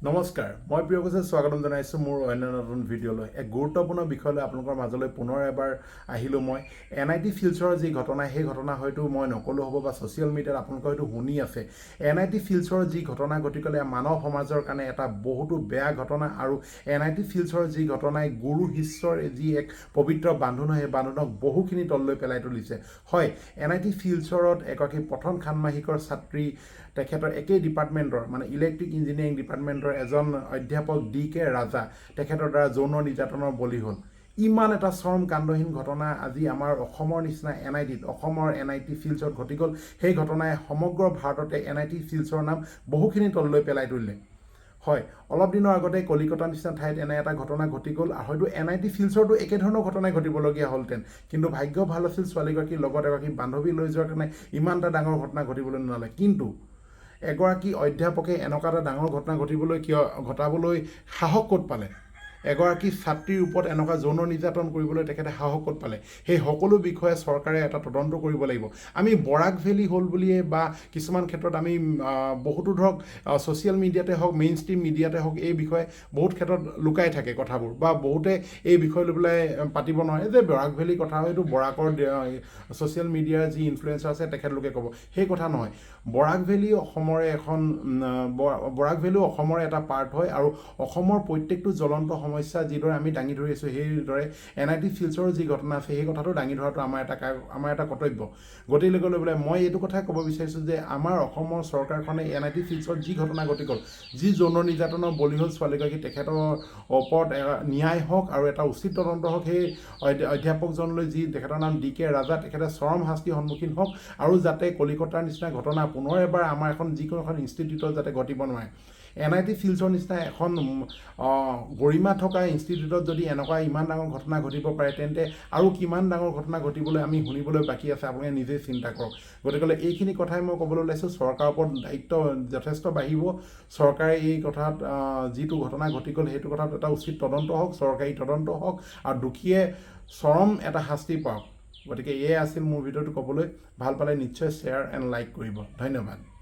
নমস্কাৰ মই প্ৰিয়কোছে স্বাগতম জনাইছো মোৰ অন্য নতুন ভিডিঅ'লৈ এক গুৰুত্বপূৰ্ণ বিষয়লৈ আপোনালোকৰ মাজলৈ পুনৰ এবাৰ আহিলো মই NIT শিলচৰৰ যি ঘটনা সেই ঘটনা হয়তো মই নকলো হ'ব বা সোশ্যাল মিডিয়াত আপোনালোকে হয়তো শুনি আছে NIT শিলচৰৰ যি ঘটনা ঘটিলে মানৱ সমাজৰ কাৰণে এটা বহুতো বেয়া ঘটনা আৰু NIT শিলচৰৰ যি ঘটনাই গুৰু শিষ্যৰ যি এক পবিত্ৰ বান্ধোন হয় বান্ধোনক বহুখিনি তললৈ পেলাই তুলিছে হয় NIT শিলচৰত এগৰাকী প্ৰথম ষান্মাসিকৰ ছাত্ৰী তেখেতৰ একেই ডিপাৰ্টমেণ্টৰ মানে ইলেক্ট্ৰিক ইঞ্জিনিয়াৰিং ডিপাৰ্টমেণ্টৰ এজন অধ্যাপক DK ৰাজা তেখেতৰ দ্বাৰা যৌন নিৰ্যাতনৰ বলি হ'ল ইমান এটা চৰম কাণ্ডহীন ঘটনা আজি আমাৰ অসমৰ নিচিনা NIT শিলচৰত ঘটি গ'ল সেই ঘটনাই সমগ্ৰ ভাৰততে NIT শিলচৰৰ নাম বহুখিনি তললৈ পেলাই তুলিলে হয় অলপ দিনৰ আগতে কলিকতাৰ নিচিনা ঠাইত এনে এটা ঘটনা ঘটি গ'ল আৰু হয়তো NIT শিলচৰতো একে ধৰণৰ ঘটনাই ঘটিবলগীয়া হ'লতেন কিন্তু ভাগ্য ভাল আছিল ছোৱালীগৰাকীৰ লগত এগৰাকী বান্ধৱী লৈ যোৱাৰ কাৰণে ইমান এটা ডাঙৰ ঘটনা ঘটিবলৈ নালাগে কিন্তু এগৰাকী অধ্যাপকে এনেকুৱা এটা ডাঙৰ ঘটনা ঘটাবলৈ সাহস ক'ত পালে এগৰাকী ছাত্ৰীৰ ওপৰত এনেকুৱা যৌন নিৰ্যাতন কৰিবলৈ তেখেতে সাহস ক'ত পালে সেই সকলো বিষয়ে চৰকাৰে এটা তদন্ত কৰিব লাগিব আমি বৰাক ভেলী হ'ল বুলিয়ে বা কিছুমান ক্ষেত্ৰত আমি বহুতো ধৰক সোশ্যাল মিডিয়াতে হওক মেইন ষ্ট্ৰীম মিডিয়াতে হওক এই বিষয়ে বহুত ক্ষেত্ৰত লুকাই থাকে কথাবোৰ বা বহুতে এই বিষয় লৈ পেলাই পাতিব নোৱাৰে যে বৰাক ভেলী কথা হয়তো বৰাকৰ সোশ্যাল মিডিয়াৰ যি ইনফ্লুৱেঞ্চাৰ আছে তেখেতলোকে ক'ব সেই কথা নহয় বৰাক ভেলী অসমৰে এটা পাৰ্ট হয় আৰু অসমৰ প্ৰত্যেকটো জ্বলন্ত সমস্যা যিদৰে আমি দাঙি ধৰি আছোঁ সেইদৰে NIT শিলচৰৰ যি ঘটনা আছে সেই কথাটো দাঙি ধৰাটো আমাৰ এটা কৰ্তব্য গতিকে লৈ পেলাই মই এইটো কথাই ক'ব বিচাৰিছোঁ যে আমাৰ অসমৰ চৰকাৰখনে NIT শিলচৰত যি ঘটনা ঘটি গ'ল যি যৌন নিৰ্যাতনৰ বলি হ'ল ছোৱালীগৰাকী তেখেতৰ ওপৰত ন্যায় হওক আৰু এটা উচিত তদন্ত হওক সেই অধ্যাপকজনলৈ যি তেখেতৰ নাম DK ৰাজা তেখেতে চৰম শাস্তিৰ সন্মুখীন হওক আৰু যাতে কলিকতাৰ নিচিনা ঘটনা পুনৰ এবাৰ আমাৰ যিকোনো এখন ইনষ্টিটিউটত যাতে ঘটিব নোৱাৰে NIT শিলচৰ নিচিনা এখন গৰিমা থকা ইনষ্টিটিউটত যদি এনেকুৱা ইমান ডাঙৰ ঘটনা ঘটিব পাৰে তেন্তে আৰু কিমান ডাঙৰ ঘটনা ঘটিবলৈ আমি শুনিবলৈ বাকী আছে আপোনালোকে নিজেই চিন্তা কৰক গতিকে এইখিনি কথাই মই ক'বলৈ ওলাইছোঁ চৰকাৰৰ ওপৰত দায়িত্ব যথেষ্ট বাঢ়িব চৰকাৰে এই কথাত যিটো ঘটনা ঘটি গ'ল সেইটো কথাত এটা উচিত তদন্ত হওক চৰকাৰী তদন্ত হওক আৰু দুখীয়ে চৰম এটা শাস্তি পাওক গতিকে এয়ে আছিল মোৰ ভিডিঅ'টো ক'বলৈ ভাল পালে নিশ্চয় শ্বেয়াৰ এণ্ড লাইক কৰিব ধন্যবাদ